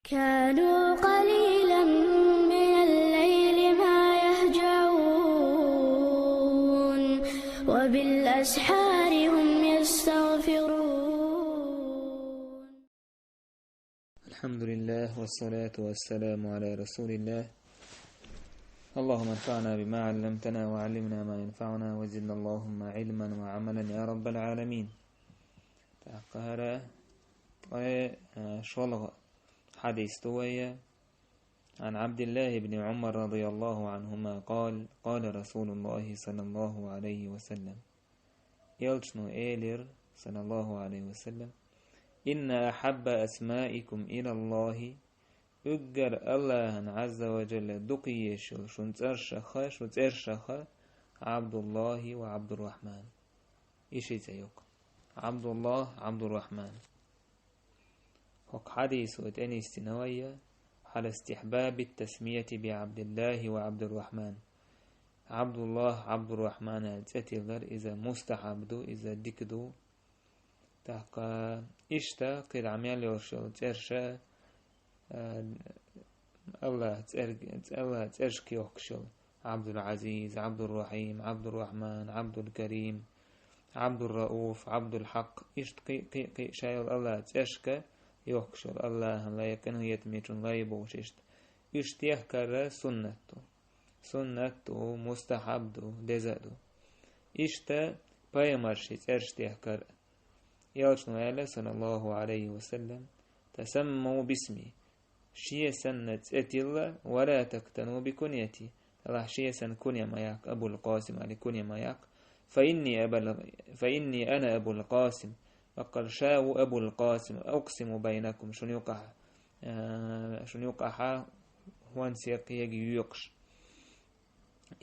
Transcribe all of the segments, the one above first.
كانوا قليلا من الليل ما يهجعون وبالأسحار هم يستغفرون. الحمد لله والصلاة والسلام على رسول الله. اللهم انفعنا بما علمتنا وعلمنا ما ينفعنا وزدنا اللهم علما وعملا يا رب العالمين. تقهر شلغ حديث توية عن عبد الله بن عمر رضي الله عنهما قال قال رسول الله صلى الله عليه وسلم يلشنو إيلر صلى الله عليه وسلم إن أحب أسمائكم إلى الله أجر الله عز وجل دقيش شنترشخ عبد الله وعبد الرحمن. إيشي زيوك عبد الله عبد الرحمن. حق حديث وتاني استنوية على استحباب التسمية بعبد الله وعبد الرحمن. عبد الله عبد الرحمن التتغر إذا مستحبدو إذا دكدو تحقا إشتا قد عميال يوشل ترشا الله ترشكي وكشل عبد العزيز عبد الرحيم عبد الرحمن عبد الكريم عبد الرؤوف عبد الحق إشت قي شايل الله ترشكي يوكشل الله لا يكن يتميتون لا يبوششت إشتيهكر سنته مستحبدو دزادو إشتا بايمرشي ترشتيهكر يالشنو آله صلى الله عليه وسلم تسموا باسمي شيء سنة أتلا ولا تكتنوا بكنيتي الله شيء سن كنيا ماياك أبو القاسم على كنيا ماياك فإني أنا أبو القاسم وقال شاو أبو القاسم أقسم بينكم شنو يقع هون سيق يجي يقش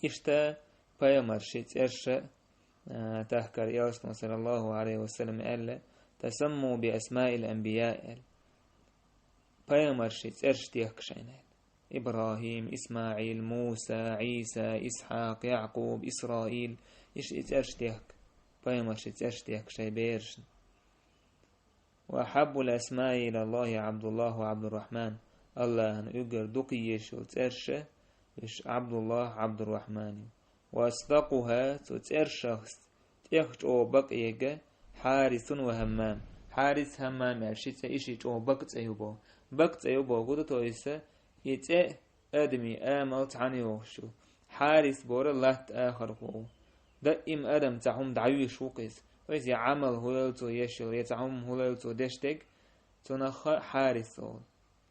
إشتا بايمرشيت إرشا تحكر يالشنو صلى الله عليه وسلم قال تسموا بأسماء الأنبياء بايمرشيت إرشتيهكشين إبراهيم إسماعيل موسى عيسى إسحاق يعقوب إسرائيل إيش إرشتيهك بايمرشيت إرشتيهكشي بيرشن. وأحب الأسماء إلى الله عبد الله وعبد الرحمن. الله أن يقر دقيش وترشة إش عبد الله عبد الرحمن. وأصدقها تترشخص تيخش أو بقية حارث وهمام. حارث همام يرشيت إيش أو بقت أيوبو قد تويسة يتأ أدمي آمل تعني وشو حارث بور الله تآخر قو دائم أدم تعهم دعوي شوقيس ويز يعمل هلالتو يشل يتعهم هلالتو دشتك تنخ حارث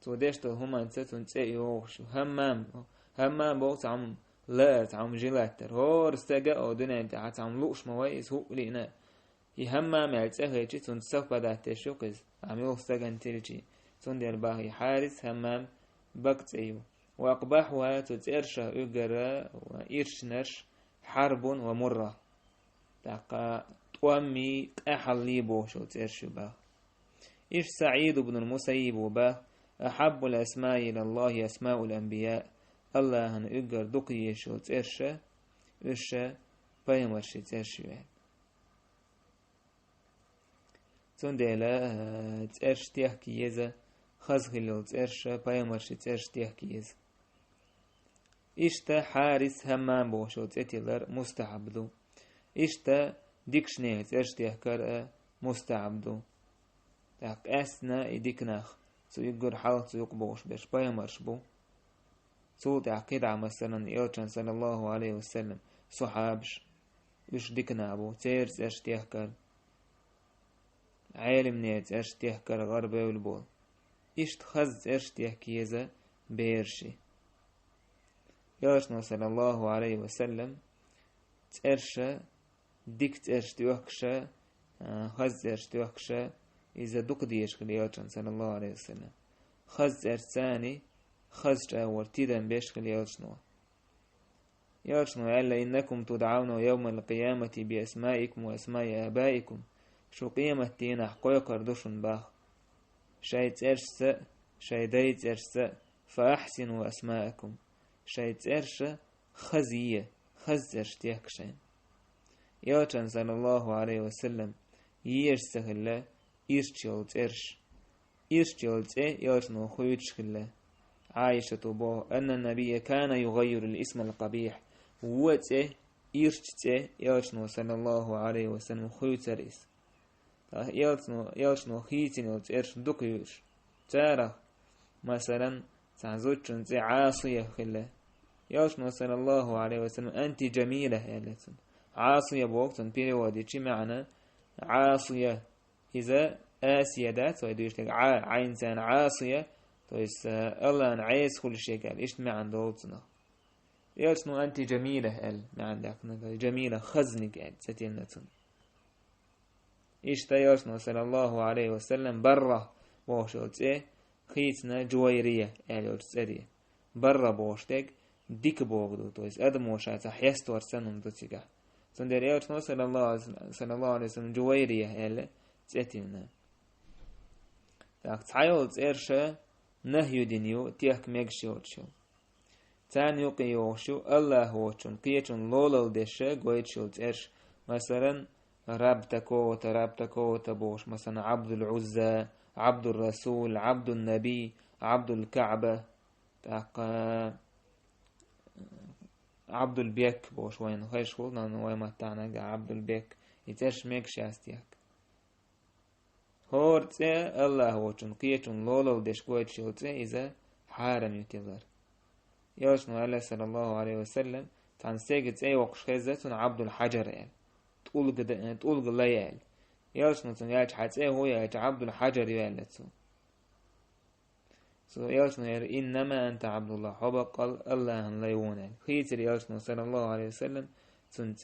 تو دشتل هما تتنتأي وشو همام بو تعم لا تعم جلاتر هور استجاء أو دنيا تعم لوش موايس هو لينا يهمام يلتأهي تنسف بدأت تشوقيس عميل استجان تلجي تندير باهي حارث همام بقت أيو. وأقباحها تترشى أجرى وإرشنش حرب ومرة تقا تومي أحلي بوشو ترشى باه. إيش سعيد بن المسيب باه أحب الأسماء إلى الله أسماء الأنبياء. الله أن أجر دقيشو ترشى إرشى بايمرشي ترشى تنديلا ترش تيحكي يزا خزغلو ترش بايمرشي ترش تيحكيز. إشتا حارس همام بوشو تتلر مستعبدو. إشتا ديكشنيه ترش تيحكر مستعبدو. تاك أسنا إديكناخ تو يقر حال تو يقبوش بيش بايمرش بو تو تعقيد مثلا إلشان صلى الله عليه وسلم صحابش إش ديكنابو تيرس إش تيحكر عالم نيت إش تيحكر غربي والبول إشت خز إرش تيحكيزة بيرشي. ياشنا صلى الله عليه وسلم ترشى ديكت إرش تيوحكشة خز إرش تيوحكشة إذا دق ديش ياشنا صلى الله عليه وسلم خز إرش ثاني خز أول تيدن بيش ياشنا قال إنكم تدعون يوم القيامة بأسمائكم وأسماء آبائكم شو قيمة تينا حقوية كردوشن باخ شايت إرشة شايدايت إرشة فأحسنوا أسماءكم شايت إرشة خزية خز إرشتيهكشين. ياشنا صلى الله عليه وسلم يرسه الله إرشيولت إرش إيش يلسنو خيوتش خلا عائشة بو أن النبي كان يغير الاسم القبيح ووتي إيرشتي يلسنو صلى الله عليه وسلم خيوتر اس يلسنو خيتين إرش دقيوش تارا مثلا تعزوجن زي عاصية خلا يلسنو صلى الله عليه وسلم أنت جميلة يلسن عاصية بوقت بيريودي شي معنى عاصية إذا آسية دات ويدوش لك عين سان عاصية تويس الله أن عايز كل شيء قال إيش ما عندوتنا يلسنو أنت جميلة قال ما عندك جميلة خزنك قال ستينتن إيش تيلسنو صلى الله عليه وسلم برا بوشلت خيتنا جويرية قال يلسدي برا بوشتك ديك بوغدو تويس أدم وشاتا حيستور سنم دوتيكا سندر يلسنو صلى الله عليه وسلم جويرية قال ستيننا تعيولت إرشا نهي دينيو تيك ميكشيوتشو تان يقيوشو الله هوشون قيتشون لولل دشا قويتشولت إرش مثلا رابتكو تبوش مثلا عبد العزة عبد الرسول عبد النبي عبد الكعبة عبد البيك بوش وين خيش خلنا وين ما تانا عبد البيك يترش ميكشاستيك هورتي الله هوشون قيتشون لولل دش قويتشولت إذا حارم يتظر يوشنو الله صلى الله عليه وسلم تان سيجت وقش خيزتون عبد الحجر يعني تقول قليل يوشنو تن يالج حتى هو يالج عبد الحجر يالتو يوشنو إنما أنت عبد الله حبا قال الله لا يونا خيتر يوشنو صلى الله عليه وسلم تنت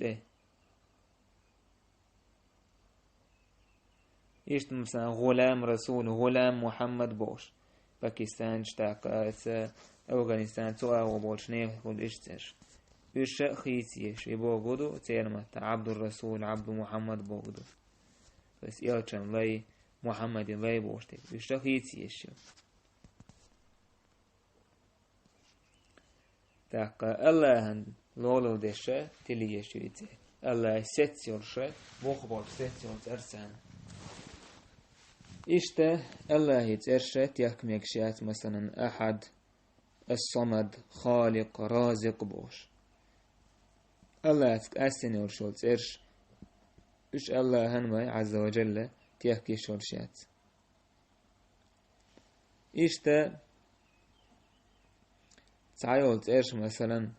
إيش مثلا غلام رسول غلام محمد بوش باكستان شتاق أفغانستان توا وبولش نيف قد إشتر إيش خيتيش يبوغدو تيرمت عبد الرسول عبد محمد بوغدو بس يالشان لاي محمد لاي بوشتك إيش خيتيش تاق الله لولو دشة تليش يتي الله ستيورشة بوخبول ستيورت أرسان إشته الله يتأرشت يحكم شات مثلا أحد الصمد خالق رازق بوش الله تأسن ورشولت إرش إش الله هنوي عز وجل تيحكي شولشات إشته تعيولت إرش مثلا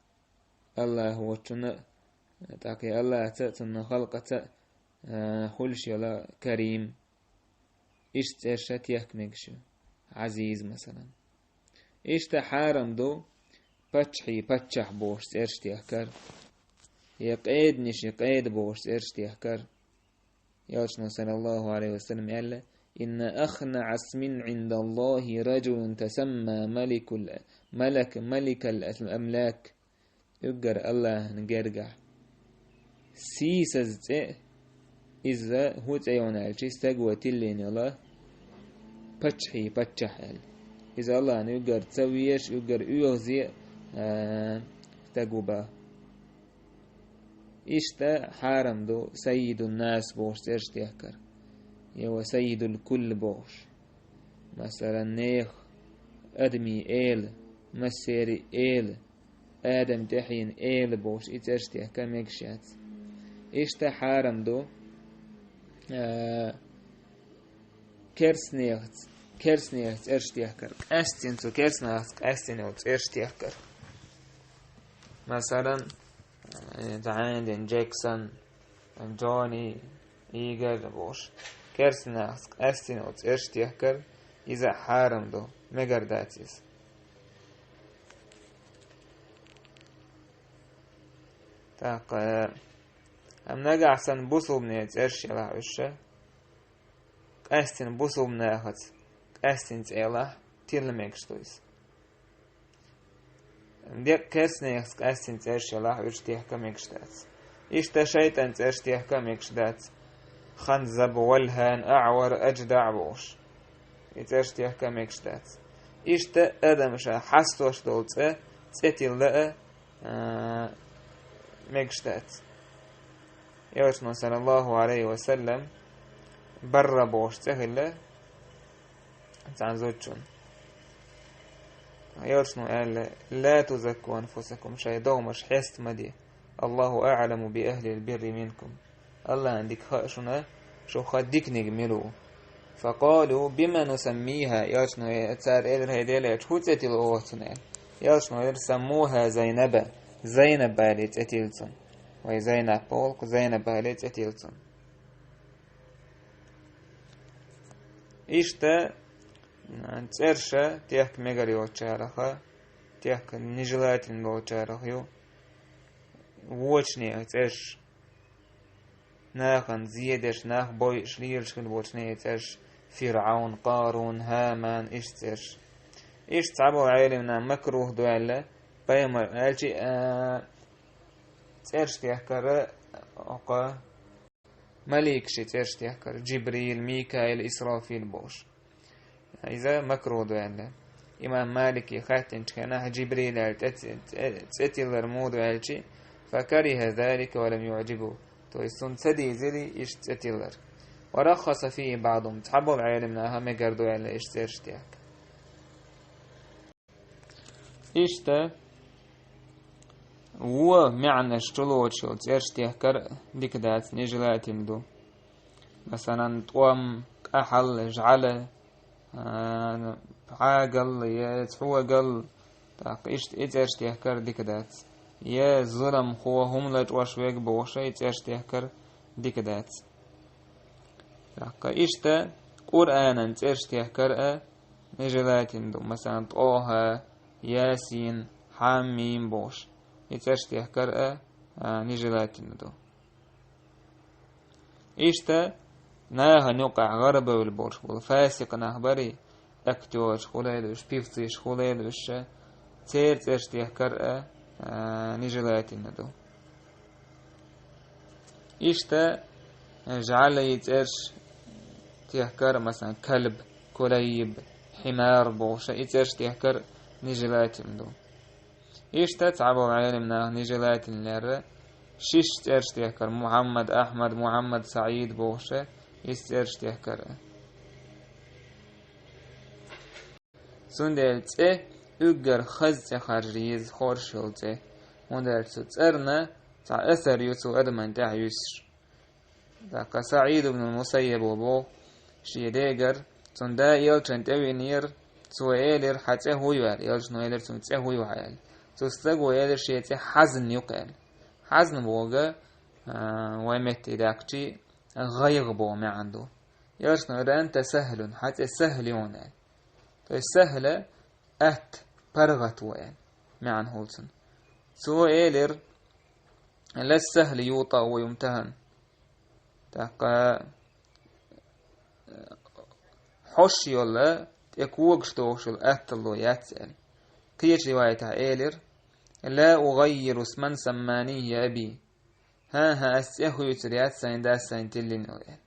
الله هو تنا تاكي الله تأتنا خلقة خلش يلا كريم إيش ترشت يحكمكش عزيز مثلا إيش تحارم دو بتشح بوش ترشت يحكر يقيد نش يقيد بوش ترشت يحكر يالشنا صلى الله عليه وسلم قال إن أخنع اسم عند الله رجل تسمى ملك الأملاك يقر الله نجرجع سيسز إذا هو تعيونا الشيء استقوى تلين الله بتشح إذا الله يقدر تسويش يقدر يوزي استقوى با إشتا حارم دو سيد الناس بوش ترشتيكر يو سيد الكل بوش مثلا نيخ أدمي إيل مسيري إيل آدم تحين إيل بوش إترشتيكر ميكشات إشتا حارم دو كرسنيخت ارشتيكر أستنتو كرسنيخت أستنتو ارشتيكر مثلا عندن جاكسون جوني إيجر بوش كرسنيخت أستنتو ارشتيكر إذا حارم دو مقرداتيس تاق أم نجع سن بوصل بنيت إرش يلا عشة أستن بوصل بناخد أستن تيلا تيلمكش تويس ديك كرسنيخ أستن تيرش يلا عش تيحكا مكشدات إيش تشيطن تيرش تيحكا مكشدات خنزب والهان أعور أجدع بوش يتيرش تيحكا مكشدات إيش تأدمشا حستوش دولت تيتيل لأ مكشدات يوشنا صلى الله عليه وسلم برا بوش تهلا عن زوجون يرشنو قال لا تزكوا أنفسكم شيء دومش حست مدي الله أعلم بأهل البر منكم الله عندك خاشنا شو خديك نجملو فقالوا بما نسميها يرشنو تار إلر هيديلا تشوتتي الأوتنا يرشنو سموها زينب باليت أتيلتون وي زينب بولك زينب باليت أتيلتون إشتا ترشا تيحك ميغاري وچارخا تيحك نجلاتين وچارخيو وچني ترش ناخن زيدش ناخ بوي شليرش كل وچني ترش فرعون قارون هامان إيش ترش إيش تعبوا عالمنا مكروه دوالة بيما ألجي ترش تيحكر أقا مليك شي ترش تيحكر جبريل ميكائيل إسرافيل بوش إذا مكروه دوالة إمام مالك يخاتن كانها جبريل تأتي الرمود والشي فكره ذلك ولم يعجبه تويسون سدي زلي إيش تأتي ورخص فيه بعضهم تحبوا العالمنا هم يقردوا على إيش ترشتيك إيشتا ومعنى اشتلوت شو ترشتيكر ديك دات نجلات مدو مثلا توام أحل جعله عاقل يتحوقل تاق إيش تيهكر ديكدات يا ظلم هو هم لجواشويق بوشة إيش تيهكر ديكدات تاق إيشتا قرآن إيش تيهكر نجلات مدو مثلا طه ياسين حاميم بوش إيش تيهكر نجلات مدو إيشتا ناها نوقع غربة والبورش والفاسق نهبري أكتوش خلالوش بيفتيش خلالوش تيرتش تيهكر نجلات الندو إيشتا جعل يترش تيهكر مثلا كلب كليب حمار بوش يترش تيهكر نجلات الندو إيشتا تعبوا عالمنا نجلات النار شيش ترش تيهكر محمد أحمد محمد سعيد بوش يسترش تيهكر سندلت أجر خز خارجيز خورشلت وندرت ترنا تع أثر يسوع أدمن تع يسر ذاك سعيد بن المسيب وبو شيداجر سندا يلتن تبينير سويلر حتى هو يوال يلتن يلر سنتا هو يوال تستجو يلر شيء حزن يقال حزن بوجا ومت داكتي غير بو ما عنده يلتن أنت سهل حتى سهل يونال السهلة برغت وين معن هولسن سو إيلر لا السهل يوطى ويمتهن تاقا حش يلا يكوغش توشل أتلو يتسأل كيش رواية إيلر لا أغير اسما سماني يا أبي ها أسيخو يتريات سين دا سين تلين وين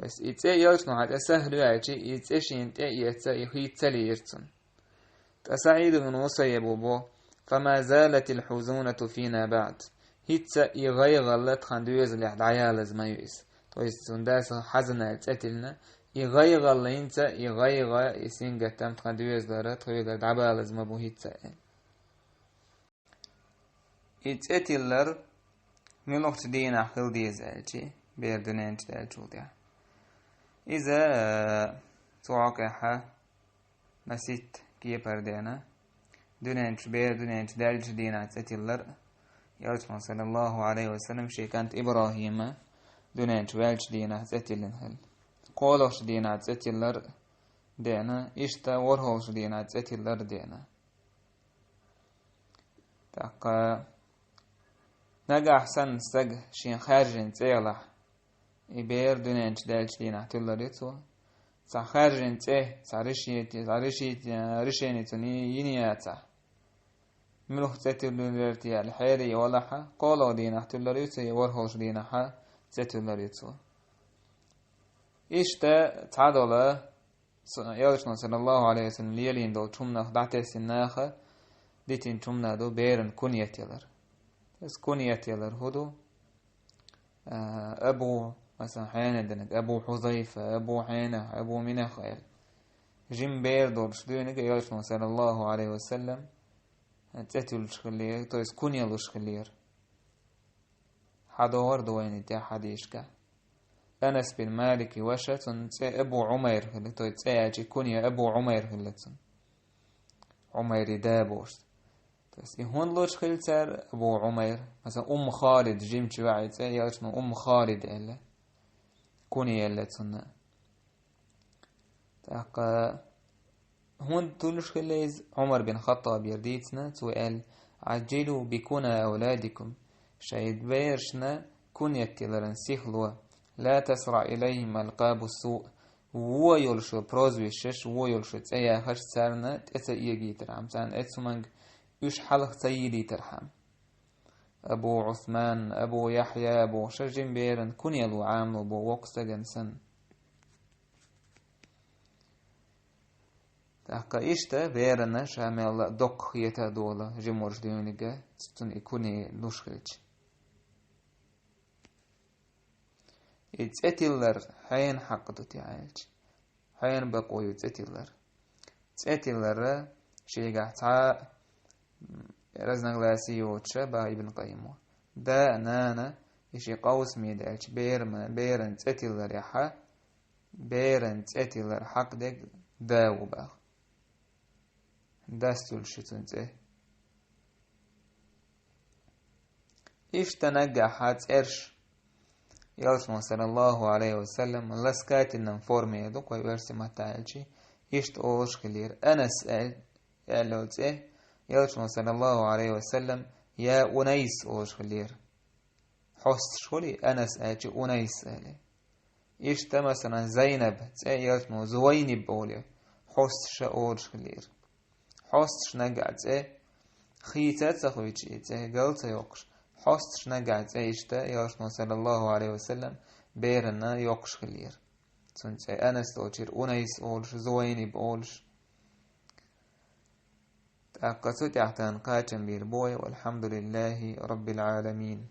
بس إتى يلتنو حتى سهل يعجي إتى شينتى يتى يخيتلي يرتن تسعيد بن مسيب بو فما زالت الحزونة فينا بعد هيتى يغيغ غلط خندويز اللي عيالز ما يويس تويس سنداس حزنة تأتلنا يغيغ اللي انت يغيغ يسين قتام خندويز لارت خويغ عبالز ما بو هيتى يتأتلر من وقت دينا خل ديز ألجي بيردنين تأجل ديها إذا توقعها مسيت كي بردنا دونينش بير دونينش دالج دينا تتلر يرسم صلى الله عليه وسلم شي كانت إبراهيم دونينش والج دينا تتلن هل قولش دينا تتلر دينا إشتا ورهوش دينا تتلر دينا تاقا نجا أحسن سج شين خارجين تيغلح إبير دونينش دالج دينا تلر يتو خارجين تيه رشيني تني ينياتا ملوخ تتلرتي الحيري ولحا قولو دينا تلريتو يورهوش دينا تتلريتو إشتا تعدل يالشنا صلى الله عليه وسلم ليلين دو تمنا دعتي سناخة ديتين تمنا دو بيرن كونيت يلر بس كونيت يلر هدو أبو مثلا حين دنك أبو حذيفة أبو حينة أبو منخيل جيم بير دول شدونك يالش صلى الله عليه وسلم تأتي الشخلير تويس كونيا الشخلير حدور دوين تي حديشكا أنس بن مالك وشة تي أبو عمير هلتو تي أجي كونيا أبو عمير هلتون عمير دابوش بس هون لوش خلتر أبو عمير مثلا خالد جيم شوعي تي يالش خالد إلا كونيا هلتون تاقا هون تولش خليز عمر بن خطاب يرديتنا توقال عجلوا بكنا أولادكم شايد بيرشنا كنية تلرن سيخلوا لا تسرع إليهم ألقاب السوء ويلشو بروزوي الشش ويلشو تأيا خش سارنا تأسا إيجي ترحم تان أتسمانج يش حلق تيلي ترحم أبو عثمان أبو يحيى أبو شجن بيرن كنية لو عاملو أبو وقسا جنسن تحقا إشتا بيرنا شامل دق يتا دولا جمورش ديونيجا تستن إكوني نوشخلج يتأتيلر حين حقدو تعالج حين بقوي يتأتيلر تأتيلر شيقا تا رزنق لاسي وتشا با ابن قيمو دا نانا إشي قوس ميدالج بيرن تأتيلر يحا بيرن تأتيلر حق ديك داو باغ داستول شتنته إيش تنجح حات إرش يالش صلى الله عليه وسلم لسكات إنن فورمي دوك ويرسي ما تعالشي إيش تقولش خلير أنا سأل قالوته يالش صلى الله عليه وسلم يا أنيس أوش خلير حست شولي أنا سألشي أنيس سألي إيش مثلا زينب يالش زوينب بولي حست شأوش خلير حستش نقعد خيتات سخويتش قلت يوقش حستش نقعد إشتا يالش صلى الله عليه وسلم بيرنا يوقش خلير سنت أنس توشير أنيس أولش زويني بأولش تأقصت يحتان قاتم بيربوي والحمد لله رب العالمين.